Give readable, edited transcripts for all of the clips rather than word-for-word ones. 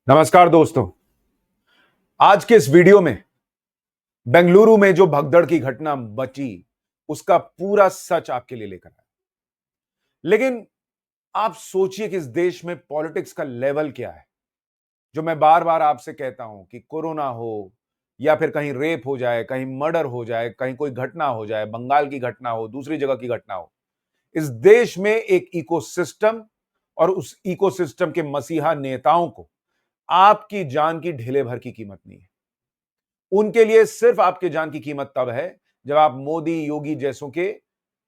नमस्कार दोस्तों। आज के इस वीडियो में बेंगलुरु में जो भगदड़ की घटना बची उसका पूरा सच आपके लिए लेकर आया। लेकिन आप सोचिए कि इस देश में पॉलिटिक्स का लेवल क्या है। जो मैं बार बार आपसे कहता हूं कि कोरोना हो या फिर कहीं रेप हो जाए, कहीं मर्डर हो जाए, कहीं कोई घटना हो जाए, बंगाल की घटना हो, दूसरी जगह की घटना हो, इस देश में एक इकोसिस्टम और उस इकोसिस्टम के मसीहा नेताओं को आपकी जान की ढेले भर की कीमत नहीं है। उनके लिए सिर्फ आपके जान की कीमत तब है जब आप मोदी, योगी जैसों के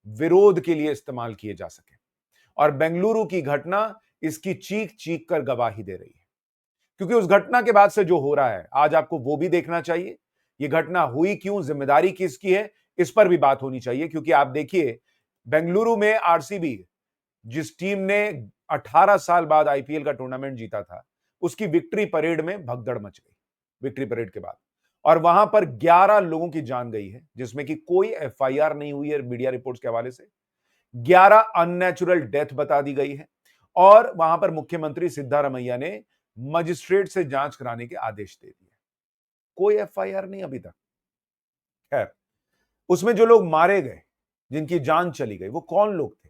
विरोध के लिए इस्तेमाल किए जा सके। और बेंगलुरु की घटना इसकी चीख चीख कर गवाही दे रही है। क्योंकि उस घटना के बाद से जो हो रहा है, आज आपको वो भी देखना चाहिए। ये घटना हुई क्यों, जिम्मेदारी किसकी है, इस पर भी बात होनी चाहिए। क्योंकि आप देखिए, बेंगलुरु में आरसीबी, जिस टीम ने 18 साल बाद आईपीएल का टूर्नामेंट जीता था, उसकी विक्ट्री परेड में भगदड़ मच गई विक्ट्री परेड के बाद। और वहां पर 11 लोगों की जान गई है, जिसमें कि कोई एफआईआर नहीं हुई है। मीडिया रिपोर्ट्स के हवाले से 11 अननेचुरल डेथ बता दी गई है। और वहां पर मुख्यमंत्री सिद्धारमैया ने मजिस्ट्रेट से जांच कराने के आदेश दे दिए। कोई एफआईआर नहीं अभी तक। खैर, उसमें जो लोग मारे गए, जिनकी जान चली गई, वो कौन लोग थे?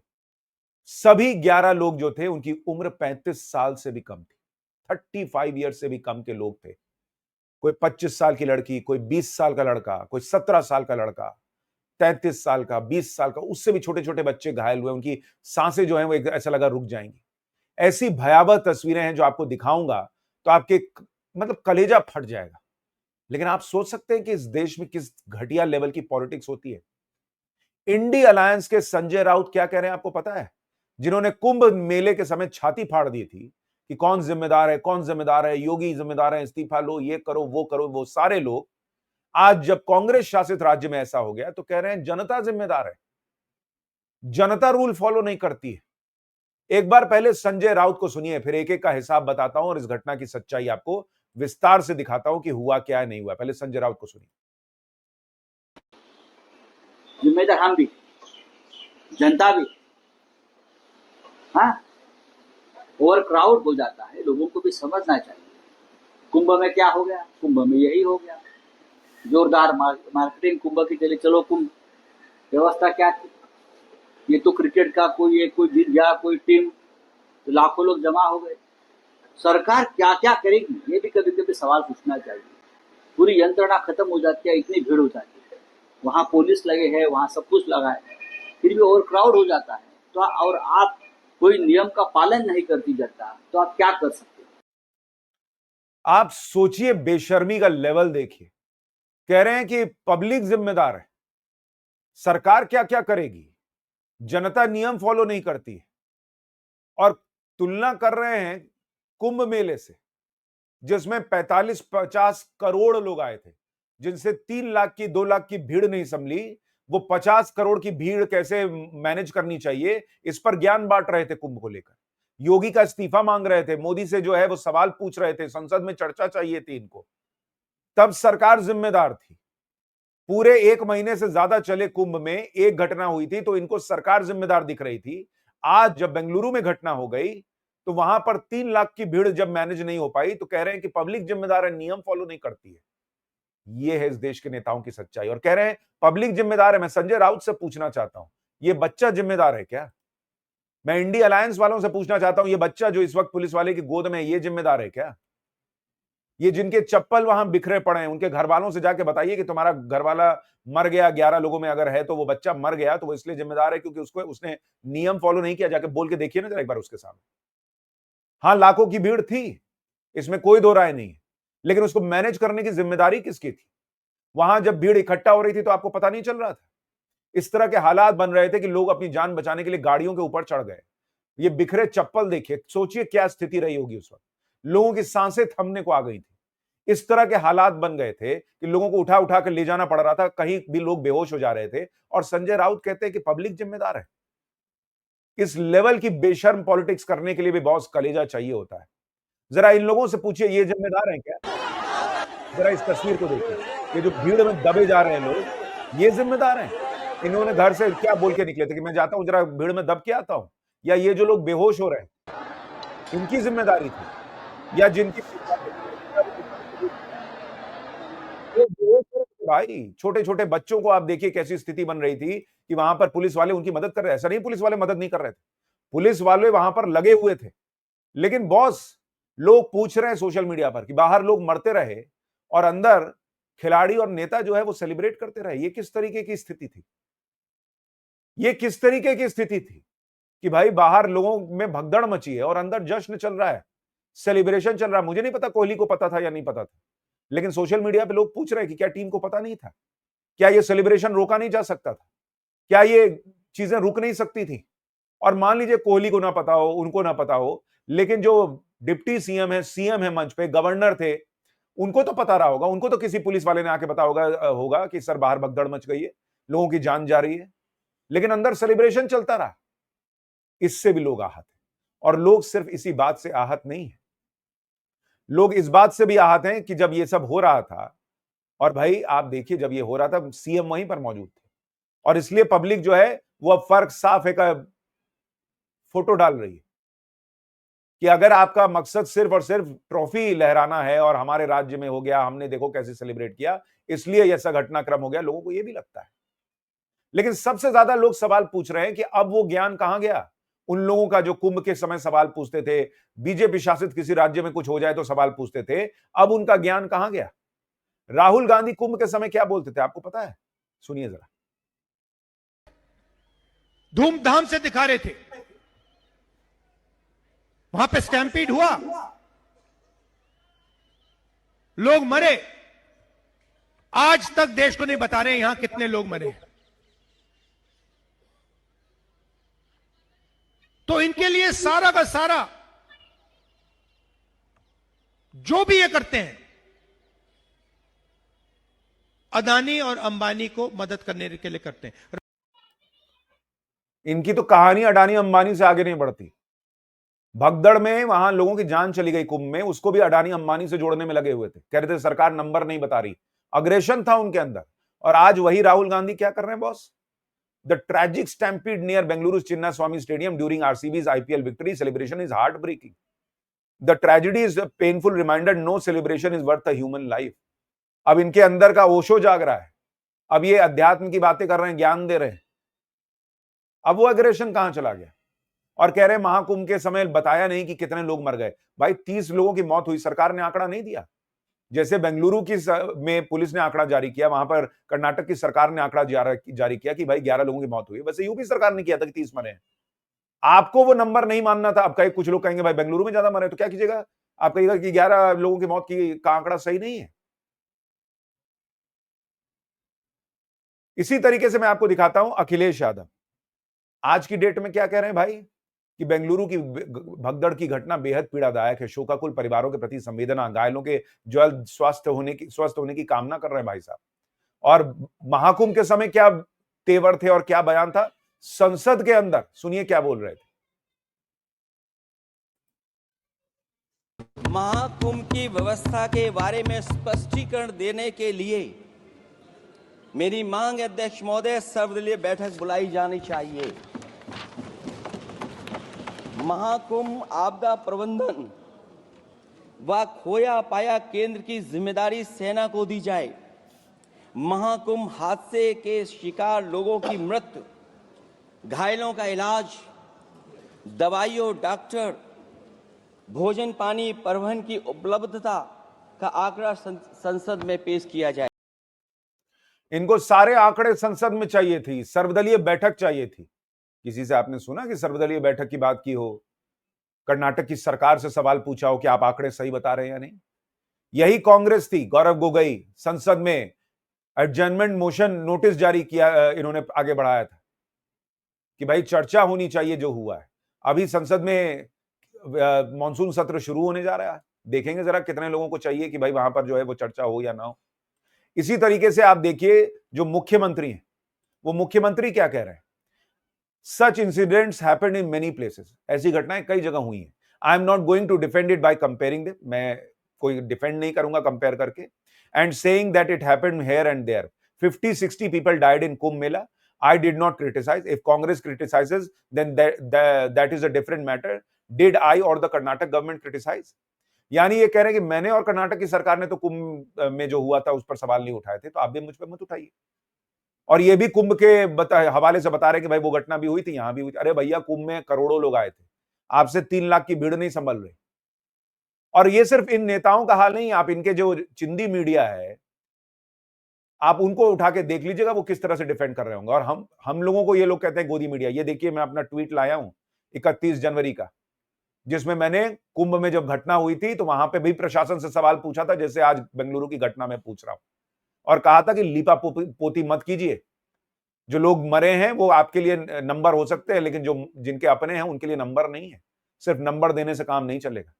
सभी 11 लोग जो थे, उनकी उम्र 35 साल से भी कम थी। 35 ईयर से भी कम के लोग थे। कोई 25 साल की लड़की, कोई 20 साल का लड़का, कोई 17 साल का लड़का, 33 साल का, 20 साल का, उससे भी छोटे छोटे बच्चे घायल हुए। उनकी सांसें जो हैं वो ऐसा लगा रुक जाएंगी। ऐसी भयावह तस्वीरें हैं जो आपको दिखाऊंगा तो आपके मतलब कलेजा फट जाएगा। लेकिन आप सोच सकते हैं कि इस देश में किस घटिया लेवल की पॉलिटिक्स होती है। इंडी अलायंस के संजय राउत क्या कह रहे हैं आपको पता है? जिन्होंने कुंभ मेले के समय छाती फाड़ दी थी कि कौन जिम्मेदार है, कौन जिम्मेदार है, योगी जिम्मेदार है, इस्तीफा लो, ये करो, वो सारे लोग आज जब कांग्रेस शासित राज्य में ऐसा हो गया तो कह रहे हैं जनता जिम्मेदार है। जनता रूल फॉलो नहीं करती है। एक बार पहले संजय राउत को सुनिए, फिर एक एक का हिसाब बताता हूं और इस घटना की सच्चाई आपको विस्तार से दिखाता हूं कि हुआ क्या है, नहीं हुआ। पहले संजय राउत को सुनिए। जिम्मेदार हम भी, जनता भी। हाँ, ओवर क्राउड हो जाता है, लोगों को भी समझना चाहिए। कुंभ में क्या हो गया? कुंभ में यही हो गया। जोरदार मार्केटिंग कुंभ की चले, चलो कुंभ। व्यवस्था क्या थी? ये तो क्रिकेट का कोई जीत गया, कोई टीम, तो लाखों लोग जमा हो गए। सरकार क्या क्या करेगी, ये भी कभी कभी सवाल पूछना चाहिए। पूरी यंत्रणा खत्म हो जाती है, इतनी भीड़ हो जाती है। वहां पुलिस लगे है, वहां सब कुछ लगा है, फिर भी ओवर क्राउड हो जाता है। तो और आप कोई नियम का पालन नहीं करती जनता, तो आप क्या कर सकते हो? आप सोचिए, बेशर्मी का लेवल देखिए। कह रहे हैं कि पब्लिक जिम्मेदार है, सरकार क्या क्या करेगी, जनता नियम फॉलो नहीं करती है। और तुलना कर रहे हैं कुंभ मेले से, जिसमें 45-50 करोड़ लोग आए थे, जिनसे 3 लाख की 2 लाख की भीड़ नहीं संभली। वो 50 करोड़ की भीड़ कैसे मैनेज करनी चाहिए, इस पर ज्ञान बांट रहे थे कुंभ को लेकर। योगी का इस्तीफा मांग रहे थे, मोदी से जो है वो सवाल पूछ रहे थे, संसद में चर्चा चाहिए थी इनको। तब सरकार जिम्मेदार थी। पूरे 1 महीने से ज्यादा चले कुंभ में एक घटना हुई थी तो इनको सरकार जिम्मेदार दिख रही थी। आज जब बेंगलुरु में घटना हो गई तो वहां पर 3 लाख की भीड़ जब मैनेज नहीं हो पाई तो कह रहे हैं कि पब्लिक जिम्मेदार है, नियम फॉलो नहीं करती है। ये है इस देश के नेताओं की सच्चाई। और कह रहे हैं पब्लिक जिम्मेदार है। मैं संजय राउत से पूछना चाहता हूं, ये बच्चा जिम्मेदार है क्या? मैं इंडी अलायंस वालों से पूछना चाहता हूं, ये बच्चा जो इस वक्त पुलिस वाले की गोद में है, ये जिम्मेदार है क्या? ये जिनके चप्पल वहां बिखरे पड़े हैं, उनके घर वालों से जाके बताइए कि तुम्हारा घर वाला मर गया, 11 लोगों में अगर है तो वो बच्चा मर गया तो वो इसलिए जिम्मेदार है क्योंकि उसने नियम फॉलो नहीं किया। जाके बोल के देखिए ना जरा एक बार उसके सामने। हाँ, लाखों की भीड़ थी, इसमें कोई दो राय नहीं है, लेकिन उसको मैनेज करने की जिम्मेदारी किसकी थी? वहां जब भीड़ इकट्ठा हो रही थी तो आपको पता नहीं चल रहा था? इस तरह के हालात बन रहे थे कि लोग अपनी जान बचाने के लिए गाड़ियों के ऊपर चढ़ गए। ये बिखरे चप्पल देखिए, सोचिए क्या स्थिति रही होगी उस वक्त। लोगों की सांसें थमने को आ गई थी। इस तरह के हालात बन गए थे कि लोगों को उठा उठा कर ले जाना पड़ रहा था, कहीं भी लोग बेहोश हो जा रहे थे। और संजय राउत कहते हैं कि पब्लिक जिम्मेदार है। इस लेवल की बेशर्म पॉलिटिक्स करने के लिए भी बहुत कलेजा चाहिए होता है। जरा इन लोगों से पूछिए, ये जिम्मेदार है क्या? जरा इस तस्वीर को देखिए, ये जो भीड़ में दबे जा रहे हैं लोग, ये जिम्मेदार हैं? इन्होंने घर से क्या बोल के निकले थे कि मैं जाता हूं जरा भीड़ में दब के आता हूं? या ये जो लोग बेहोश हो रहे हैं, इनकी जिम्मेदारी थी? या जिनकी भाई छोटे छोटे बच्चों को आप देखिए कैसी स्थिति बन रही थी कि वहां पर पुलिस वाले उनकी मदद कर रहे, ऐसा नहीं पुलिस वाले मदद नहीं कर रहे थे, पुलिस वाले वहां पर लगे हुए थे। लेकिन बॉस, लोग पूछ रहे हैं सोशल मीडिया पर कि बाहर लोग मरते रहे और अंदर खिलाड़ी और नेता जो है वो सेलिब्रेट करते रहे। ये किस तरीके की स्थिति थी? ये किस तरीके की स्थिति थी कि भाई बाहर लोगों में भगदड़ मची है और अंदर जश्न चल रहा है, सेलिब्रेशन चल रहा है। मुझे नहीं पता कोहली को पता था या नहीं पता था, लेकिन सोशल मीडिया पे लोग पूछ रहे हैं कि क्या टीम को पता नहीं था? क्या ये सेलिब्रेशन रोका नहीं जा सकता था? क्या ये चीजें रुक नहीं सकती थी? और मान लीजिए कोहली को ना पता हो, उनको ना पता हो, लेकिन जो डिप्टी सीएम है मंच पे, गवर्नर थे, उनको तो पता रहा होगा। उनको तो किसी पुलिस वाले ने आके बता होगा कि सर बाहर भगदड़ मच गई है, लोगों की जान जा रही है, लेकिन अंदर सेलिब्रेशन चलता रहा। इससे भी लोग आहत हैं, और लोग सिर्फ इसी बात से आहत नहीं है, लोग इस बात से भी आहत हैं कि जब ये सब हो रहा था, और भाई आप देखिए जब ये हो रहा था सीएम वहीं पर मौजूद थे, और इसलिए पब्लिक जो है वो अब फर्क साफ है का फोटो डाल रही है कि अगर आपका मकसद सिर्फ और सिर्फ ट्रॉफी लहराना है और हमारे राज्य में हो गया, हमने देखो कैसे सेलिब्रेट किया, इसलिए ऐसा घटनाक्रम हो गया, लोगों को यह भी लगता है। लेकिन सबसे ज्यादा लोग सवाल पूछ रहे हैं कि अब वो ज्ञान कहां गया उन लोगों का जो कुंभ के समय सवाल पूछते थे, बीजेपी शासित किसी राज्य में कुछ हो जाए तो सवाल पूछते थे, अब उनका ज्ञान कहां गया? राहुल गांधी कुंभ के समय क्या बोलते थे, आपको पता है? सुनिए जरा। धूमधाम से दिखा रहे थे, वहां पे स्टैम्पीड हुआ, लोग मरे। आज तक देश को नहीं बता रहे यहां कितने लोग मरे। तो इनके लिए सारा का सारा जो भी ये करते हैं, अदानी और अंबानी को मदद करने के लिए करते हैं। इनकी तो कहानी अडानी अंबानी से आगे नहीं बढ़ती। भगदड़ में वहां लोगों की जान चली गई कुंभ में, उसको भी अडानी अंबानी से जोड़ने में लगे हुए थे, कह रहे थे सरकार नंबर नहीं बता रही, अग्रेशन था उनके अंदर। और आज वही राहुल गांधी क्या कर रहे हैं boss? The tragic stampede near Bengaluru Chinnaswamy stadium during RCB's IPL victory celebration is heartbreaking. The tragedy is a painful reminder no celebration is worth a human life. अब इनके अंदर का ओशो जाग रहा है, अब ये अध्यात्म की बातें कर रहे हैं, ज्ञान दे रहे हैं। अब वो एग्रेशन कहां चला गया? और कह रहे हैं महाकुंभ के समय बताया नहीं कि कितने लोग मर गए। भाई 30 लोगों की मौत हुई, सरकार ने आंकड़ा नहीं दिया। जैसे बेंगलुरु की में पुलिस ने आंकड़ा जारी किया, वहां पर कर्नाटक की सरकार ने आंकड़ा जारी किया कि भाई 11 लोगों की मौत हुई। वैसे यूपी सरकार ने किया था कि 30 मरे हैं। आपको वो नंबर नहीं मानना था। अब कुछ लोग कहेंगे भाई बेंगलुरु में ज्यादा मरे, तो क्या कीजिएगा? आप कहिएगा कि 11 लोगों की मौत का आंकड़ा सही नहीं है। इसी तरीके से मैं आपको दिखाता हूं अखिलेश यादव आज की डेट में क्या कह रहे हैं भाई, कि बेंगलुरु की भगदड़ की घटना बेहद पीड़ादायक है, शोकाकुल परिवारों के प्रति संवेदना, घायलों के जल्द स्वस्थ होने की कामना कर रहे हैं भाई साहब। और महाकुंभ के समय क्या तेवर थे और क्या बयान था संसद के अंदर, सुनिए क्या बोल रहे थे। महाकुंभ की व्यवस्था के बारे में स्पष्टीकरण देने के लिए मेरी मांग है अध्यक्ष महोदय, सर्वदलीय बैठक बुलाई जानी चाहिए। महाकुंभ आपदा प्रबंधन व खोया पाया केंद्र की जिम्मेदारी सेना को दी जाए। महाकुंभ हादसे के शिकार लोगों की मृत्यु, घायलों का इलाज, दवाइयों, डॉक्टर, भोजन पानी, परिवहन की उपलब्धता का आंकड़ा संसद में पेश किया जाए। इनको सारे आंकड़े संसद में चाहिए थी, सर्वदलीय बैठक चाहिए थी। किसी से आपने सुना कि सर्वदलीय बैठक की बात की हो, कर्नाटक की सरकार से सवाल पूछा हो कि आप आंकड़े सही बता रहे हैं या नहीं? यही कांग्रेस थी, गौरव गोगोई संसद में एडजर्नमेंट मोशन नोटिस जारी किया, इन्होंने आगे बढ़ाया था कि भाई चर्चा होनी चाहिए जो हुआ है। अभी संसद में मॉनसून सत्र शुरू होने जा रहा है, देखेंगे जरा कितने लोगों को चाहिए कि भाई वहां पर जो है वो चर्चा हो या ना हो। इसी तरीके से आप देखिए जो मुख्यमंत्री हैं, वो मुख्यमंत्री क्या कह रहे हैं, such incidents happened in many places, ऐसी घटनाएं कई जगह हुई हैं। I am not going to defend it by comparing them, मैं कोई डिफेंड नहीं करूंगा कंपेयर करके, and saying that it happened here and there. 50-60 people died in Kumbh Mela. I did not criticize. If Congress criticizes, then that is a different matter. Did I or the Karnataka government criticize? यानी ये कह रहे हैं कि मैंने और कर्नाटक की सरकार ने तो कुंभ में जो हुआ था उस पर सवाल नहीं उठाए थे, तो आप भी मुझ पर मत उठाइए। और ये भी कुंभ के हवाले से बता रहे कि भाई वो घटना भी हुई थी, यहां भी हुई थी। अरे भैया, कुंभ में करोड़ों लोग आए थे, आपसे 3 लाख की भीड़ नहीं संभल रही। और ये सिर्फ इन नेताओं का हाल नहीं, आप इनके जो चिंदी मीडिया है, आप उनको उठा के देख लीजिएगा वो किस तरह से डिफेंड कर रहे होंगे। और हम लोगों को ये लोग कहते हैं गोदी मीडिया। ये देखिए, मैं अपना ट्वीट लाया हूं 31 जनवरी का, जिसमें मैंने कुंभ में जब घटना हुई थी तो वहां पे भी प्रशासन से सवाल पूछा था, जैसे आज बेंगलुरु की घटना में पूछ रहा हूं, और कहा था कि लीपा पोती मत कीजिए। जो लोग मरे हैं वो आपके लिए नंबर हो सकते हैं, लेकिन जो जिनके अपने हैं उनके लिए नंबर नहीं है। सिर्फ नंबर देने से काम नहीं चलेगा।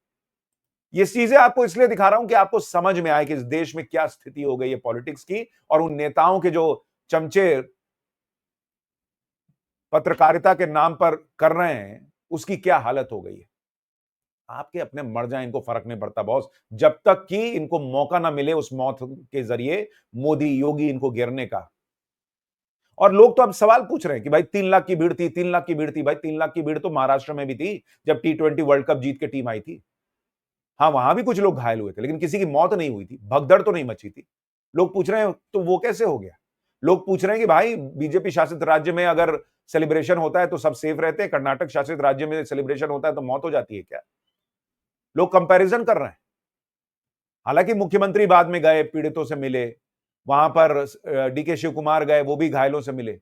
ये चीजें आपको इसलिए दिखा रहा हूं कि आपको समझ में आए कि इस देश में क्या स्थिति हो गई है पॉलिटिक्स की, और उन नेताओं के जो चमचे पत्रकारिता के नाम पर कर रहे हैं उसकी क्या हालत हो गई है। आपके अपने मर जाएं, इनको फर्क नहीं पड़ता बॉस, जब तक कि इनको मौका ना मिले उस मौत के जरिए मोदी योगी इनको गिरने का। और लोग तो अब सवाल पूछ रहे हैं कि भाई 3 लाख की भीड़ थी, 3 लाख की भीड़ थी। भाई 3 लाख की भीड़ तो महाराष्ट्र में भी थी जब T20 वर्ल्ड कप जीत के टीम आई थी। हाँ, वहां भी कुछ लोग घायल हुए थे, लेकिन किसी की मौत नहीं हुई थी, भगदड़ तो नहीं मची थी। लोग पूछ रहे हैं तो वो कैसे हो गया। लोग पूछ रहे हैं कि भाई बीजेपी शासित राज्य में अगर सेलिब्रेशन होता है तो सब सेफ रहते हैं, कर्नाटक शासित राज्य में सेलिब्रेशन होता है तो मौत हो जाती है क्या। लोग कंपैरिजन कर रहे हैं। हालांकि मुख्यमंत्री बाद में गए, पीड़ितों से मिले, वहां पर डीके शिव कुमार गए, वो भी घायलों से मिले।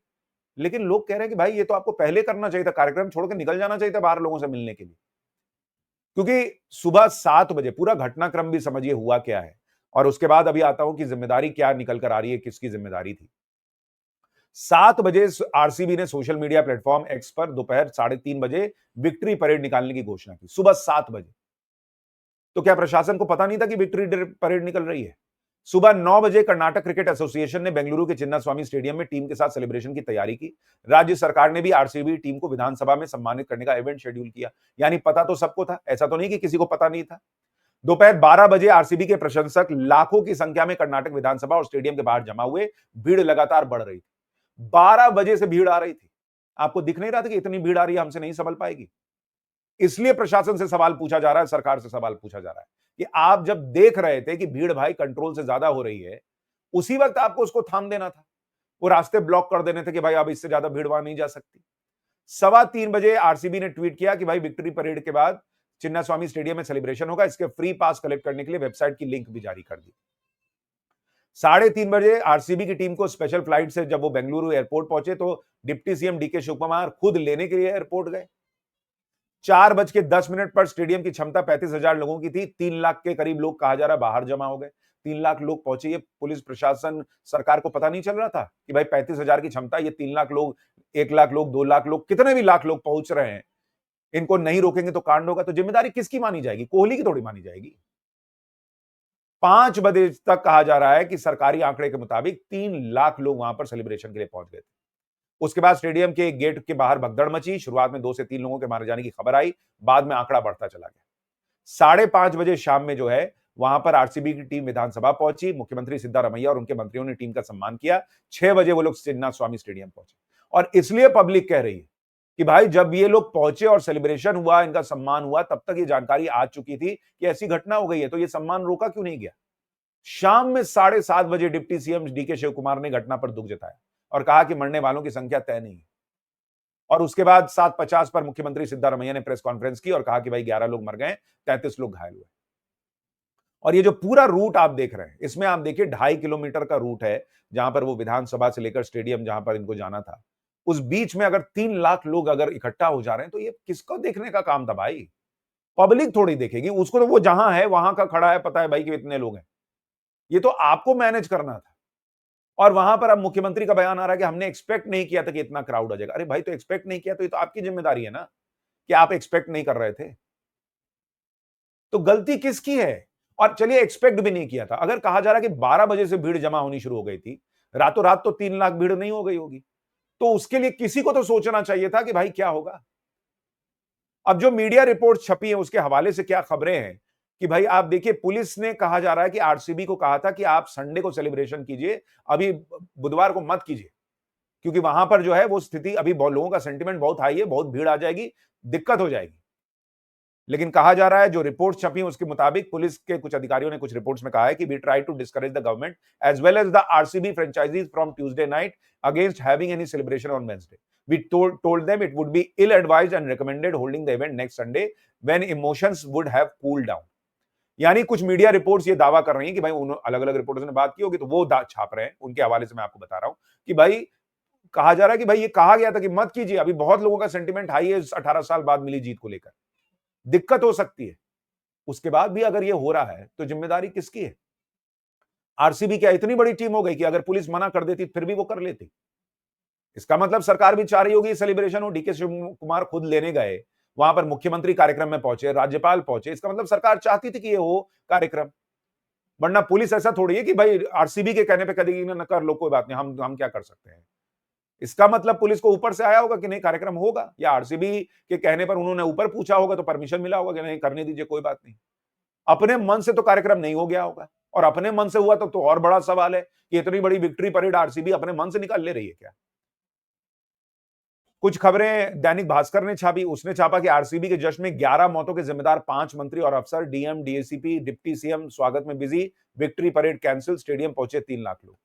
लेकिन लोग कह रहे हैं कि भाई ये तो आपको पहले करना चाहिए था, कार्यक्रम छोड़ के निकल जाना चाहिए था बाहर लोगों से मिलने के लिए। क्योंकि सुबह 7 बजे पूरा घटनाक्रम भी समझिए हुआ क्या है, और उसके बाद अभी आता हूं कि जिम्मेदारी क्या निकल कर आ रही है, किसकी जिम्मेदारी थी। 7 बजे आरसीबी ने सोशल मीडिया प्लेटफॉर्म एक्स पर दोपहर 3:30 बजे विक्ट्री परेड निकालने की घोषणा की, सुबह 7 बजे। तो क्या प्रशासन को पता नहीं था कि विक्ट्री परेड निकल रही है। सुबह 9 बजे कर्नाटक क्रिकेट एसोसिएशन ने बेंगलुरु के चिन्नास्वामी स्टेडियम में टीम के साथ सेलिब्रेशन की तैयारी की। राज्य सरकार ने भी आरसीबी टीम को विधानसभा में सम्मानित करने का इवेंट शेड्यूल किया। यानी पता तो सबको था, ऐसा तो नहीं कि किसी को पता नहीं था। दोपहर 12 बजे आरसीबी के प्रशंसक लाखों की संख्या में कर्नाटक विधानसभा और स्टेडियम के बाहर जमा हुए। भीड़ लगातार बढ़ रही थी, 12 बजे से भीड़ आ रही थी। आपको दिख नहीं रहा था कि इतनी भीड़ आ रही है, हमसे नहीं संभल पाएगी। इसलिए प्रशासन से सवाल पूछा जा रहा है, सरकार से सवाल पूछा जा रहा है कि आप जब देख रहे थे कि भीड़ भाई कंट्रोल से ज्यादा हो रही है, उसी वक्त आपको उसको थाम देना था। वो रास्ते ब्लॉक कर देने थे कि भाई अब इससे ज्यादा भीड़ वहां नहीं जा सकती। 3:15 बजे आरसीबी ने ट्वीट किया कि भाई विक्ट्री परेड के बाद चिन्नास्वामी स्टेडियम में सेलिब्रेशन होगा, इसके फ्री पास कलेक्ट करने के लिए वेबसाइट की लिंक भी जारी कर दी। 3:30 बजे आरसीबी की टीम को स्पेशल फ्लाइट से जब वो बेंगलुरु एयरपोर्ट पहुंचे तो डिप्टी सीएम डीके शिव कुमार खुद लेने के लिए एयरपोर्ट गए। 4:10 पर स्टेडियम की क्षमता 35,000 लोगों की थी। 3 लाख के करीब लोग कहा जा रहा बाहर जमा हो गए। 3 लाख लोग पहुंचे। ये पुलिस प्रशासन सरकार को पता नहीं चल रहा था कि भाई 35,000 की क्षमता, ये 3 लाख लोग, 1 लाख लोग, 2 लाख लोग, कितने भी लाख लोग पहुंच रहे हैं, इनको नहीं रोकेंगे तो कांड होगा। तो जिम्मेदारी किसकी मानी जाएगी? कोहली की थोड़ी मानी जाएगी। 5 बजे तक कहा जा रहा है कि सरकारी आंकड़े के मुताबिक 3 लाख लोग वहां पर सेलिब्रेशन के लिए पहुंच गए थे। उसके बाद स्टेडियम के गेट के बाहर भगदड़ मची। शुरुआत में 2 से 3 लोगों के मारे जाने की खबर आई, बाद में आंकड़ा बढ़ता चला गया। 5:30 बजे शाम में जो है वहां पर आरसीबी की टीम विधानसभा पहुंची। मुख्यमंत्री सिद्धारमैया और उनके मंत्रियों ने टीम का सम्मान किया। 6 बजे वो लोग चिन्नास्वामी स्टेडियम पहुंचे। और इसलिए पब्लिक कह रही है कि भाई जब ये लोग पहुंचे और सेलिब्रेशन हुआ, इनका सम्मान हुआ, तब तक ये जानकारी आ चुकी थी कि ऐसी घटना हो गई है, तो ये सम्मान रोका क्यों नहीं गया। शाम में 7:30 बजे डिप्टी सीएम डीके शिव कुमार ने घटना पर दुख जताया और कहा कि मरने वालों की संख्या तय नहीं है। और उसके बाद 7:50 पर मुख्यमंत्री सिद्धारमैया ने प्रेस कॉन्फ्रेंस की और कहा कि भाई 11 लोग मर गए, 33 लोग घायल हुए। और ये जो पूरा रूट आप देख रहे हैं, इसमें आप देखिए 2.5 किलोमीटर का रूट है, जहां पर वो विधानसभा से लेकर स्टेडियम जहां पर इनको जाना था, उस बीच में अगर 3 लाख लोग अगर इकट्ठा हो जा रहे हैं तो ये किसको देखने का काम था भाई? पब्लिक थोड़ी देखेगी उसको, तो वो जहां है वहां का खड़ा है, पता है भाई कि इतने लोग हैं। ये तो आपको मैनेज करना था। और वहां पर अब मुख्यमंत्री का बयान आ रहा है कि हमने एक्सपेक्ट नहीं किया था कि इतना क्राउड आ जाएगा। अरे भाई, तो एक्सपेक्ट नहीं किया तो ये तो आपकी जिम्मेदारी है ना कि आप एक्सपेक्ट नहीं कर रहे थे। तो गलती किसकी है? और चलिए एक्सपेक्ट भी नहीं किया था, अगर कहा जा रहा है कि 12 बजे से भीड़ जमा होनी शुरू हो गई थी, रातों रात तो 3 लाख भीड़ नहीं हो गई होगी, तो उसके लिए किसी को तो सोचना चाहिए था कि भाई क्या होगा। अब जो मीडिया रिपोर्ट छपी है उसके हवाले से क्या खबरें हैं कि भाई आप देखिए, पुलिस ने कहा जा रहा है कि आरसीबी को कहा था कि आप संडे को सेलिब्रेशन कीजिए, अभी बुधवार को मत कीजिए, क्योंकि वहां पर जो है वो स्थिति अभी बहुत, लोगों का सेंटिमेंट बहुत हाई है, बहुत भीड़ आ जाएगी, दिक्कत हो जाएगी। लेकिन कहा जा रहा है, जो रिपोर्ट छपी उसके मुताबिक पुलिस के कुछ अधिकारियों ने कुछ रिपोर्ट्स में कहा है कि we try to discourage the government as well as the RCB franchisees from Tuesday night against having any celebration on Wednesday. We told them it would be ill advised and recommended holding the event next Sunday when emotions would have cooled down. यानी कुछ media reports ये दावा कर रही हैं कि भाई अलग अलग रिपोर्टर्स ने बात की होगी, तो वो छाप रहे हैं, उनके हवाले से मैं आपको बता रहा हूं कि भाई कहा जा रहा है कि भाई ये कहा गया था कि मत कीजिए, अभी बहुत लोगों का सेंटिमेंट हाई है 18 साल बाद मिली जीत को लेकर, दिक्कत हो सकती है. उसके बाद भी अगर ये हो रहा है तो जिम्मेदारी किसकी है? आरसीबी क्या इतनी बड़ी टीम हो गई कि अगर पुलिस मना कर देती फिर भी वो कर लेती? इसका मतलब सरकार भी चाह रही होगी सेलिब्रेशन हो. डीके शिव कुमार खुद लेने गए, वहां पर मुख्यमंत्री कार्यक्रम में पहुंचे, राज्यपाल पहुंचे, इसका मतलब सरकार चाहती थी कि ये हो कार्यक्रम. वरना पुलिस ऐसा थोड़ी है कि भाई आरसीबी के कहने पे कभी न कर लो, कोई बात नहीं, हम क्या कर सकते हैं. इसका मतलब पुलिस को ऊपर से आया होगा कि नहीं कार्यक्रम होगा, या आरसीबी के कहने पर उन्होंने ऊपर पूछा होगा तो परमिशन मिला होगा कि नहीं करने दीजिए, कोई बात नहीं. अपने मन से तो कार्यक्रम नहीं हो गया होगा, और अपने मन से हुआ तो और बड़ा सवाल है कि इतनी बड़ी विक्ट्री परेड आरसीबी अपने मन से निकाल ले रही है क्या? कुछ खबरें दैनिक भास्कर ने छापी. उसने छापा कि आरसीबी के जश्न में 11 मौतों के जिम्मेदार 5 मंत्री और अफसर, डीएम, डीएसीपी, डिप्टी सीएम स्वागत में busy, victory parade cancel, stadium पहुंचे 3 लाख लोग.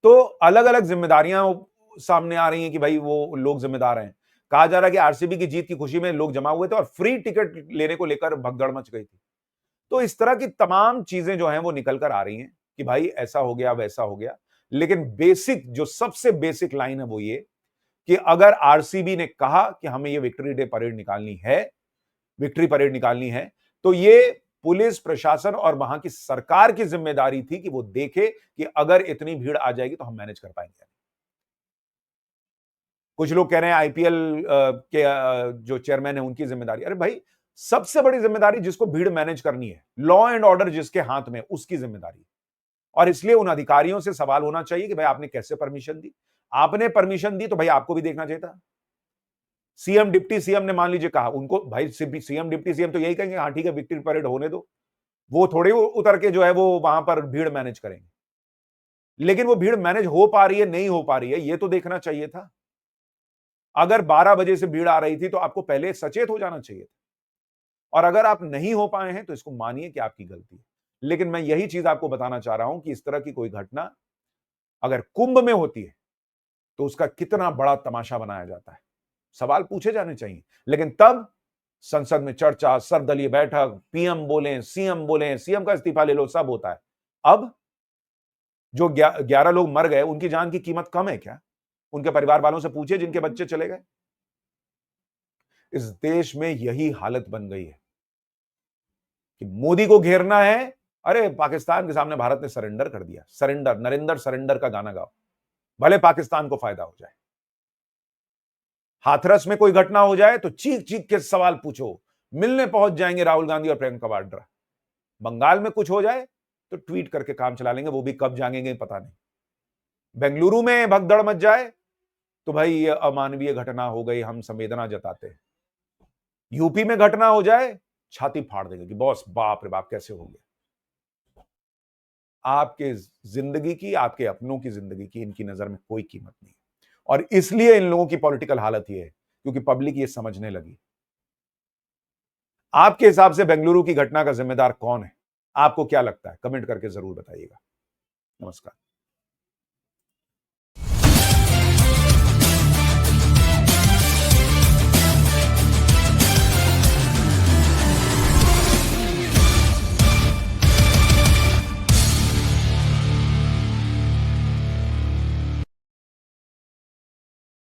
तो अलग अलग जिम्मेदारियां सामने आ रही हैं कि भाई वो लोग जिम्मेदार हैं. कहा जा रहा है कि आरसीबी की जीत की खुशी में लोग जमा हुए थे और फ्री टिकट लेने को लेकर भगदड़ मच गई थी. तो इस तरह की तमाम चीजें जो हैं वो निकल कर आ रही हैं कि भाई ऐसा हो गया, वैसा हो गया. लेकिन बेसिक, जो सबसे बेसिक लाइन है वो ये कि अगर आरसीबी ने कहा कि हमें ये विक्ट्री डे परेड निकालनी है, विक्ट्री परेड निकालनी है, तो ये पुलिस प्रशासन और वहां की सरकार की जिम्मेदारी थी कि वो देखे कि अगर इतनी भीड़ आ जाएगी तो हम मैनेज कर पाएंगे. कुछ लोग कह रहे हैं आईपीएल के जो चेयरमैन है उनकी जिम्मेदारी. अरे भाई, सबसे बड़ी जिम्मेदारी जिसको भीड़ मैनेज करनी है, लॉ एंड ऑर्डर जिसके हाथ में, उसकी जिम्मेदारी. और इसलिए उन अधिकारियों से सवाल होना चाहिए कि भाई आपने कैसे परमिशन दी. आपने परमिशन दी तो भाई आपको भी देखना चाहिए था. सीएम, डिप्टी सीएम ने मान लीजिए कहा, उनको भाई सीएम, डिप्टी सीएम तो यही कहेंगे हाँ ठीक है विक्ट्री परेड होने दो. वो थोड़े उतर के जो है वो वहां पर भीड़ मैनेज करेंगे. लेकिन वो भीड़ मैनेज हो पा रही है, नहीं हो पा रही है, ये तो देखना चाहिए था. अगर 12 बजे से भीड़ आ रही थी तो आपको पहले सचेत हो जाना चाहिए था. और अगर आप नहीं हो पाए हैं तो इसको मानिए कि आपकी गलती है. लेकिन मैं यही चीज आपको बताना चाह रहा हूं कि इस तरह की कोई घटना अगर कुंभ में होती है तो उसका कितना बड़ा तमाशा बनाया जाता है. सवाल पूछे जाने चाहिए. लेकिन तब संसद में चर्चा, सर्वदलीय बैठक, पीएम बोले, सीएम का इस्तीफा ले लो, सब होता है. अब जो 11 लोग मर गए, उनकी जान की कीमत कम है क्या? उनके परिवार वालों से पूछे जिनके बच्चे चले गए. इस देश में यही हालत बन गई है कि मोदी को घेरना है. अरे पाकिस्तान के सामने भारत ने सरेंडर कर दिया. सरेंडर, नरेंद्र सरेंडर का गाना गाओ, भले पाकिस्तान को फायदा हो जाए. हाथरस में कोई घटना हो जाए तो चीख चीख के सवाल पूछो, मिलने पहुंच जाएंगे राहुल गांधी और प्रियंका वाड्रा. बंगाल में कुछ हो जाए तो ट्वीट करके काम चला लेंगे, वो भी कब जाएंगे पता नहीं. बेंगलुरु में भगदड़ मच जाए तो भाई ये अमानवीय घटना हो गई, हम संवेदना जताते हैं. यूपी में घटना हो जाए, छाती फाड़ देंगे कि बॉस बाप रे बाप कैसे हो गया. आपके जिंदगी की, आपके अपनों की जिंदगी की इनकी नजर में कोई कीमत नहीं. और इसलिए इन लोगों की पॉलिटिकल हालत ये है क्योंकि पब्लिक ये समझने लगी. आपके हिसाब से बेंगलुरु की घटना का जिम्मेदार कौन है? आपको क्या लगता है? कमेंट करके जरूर बताइएगा. नमस्कार.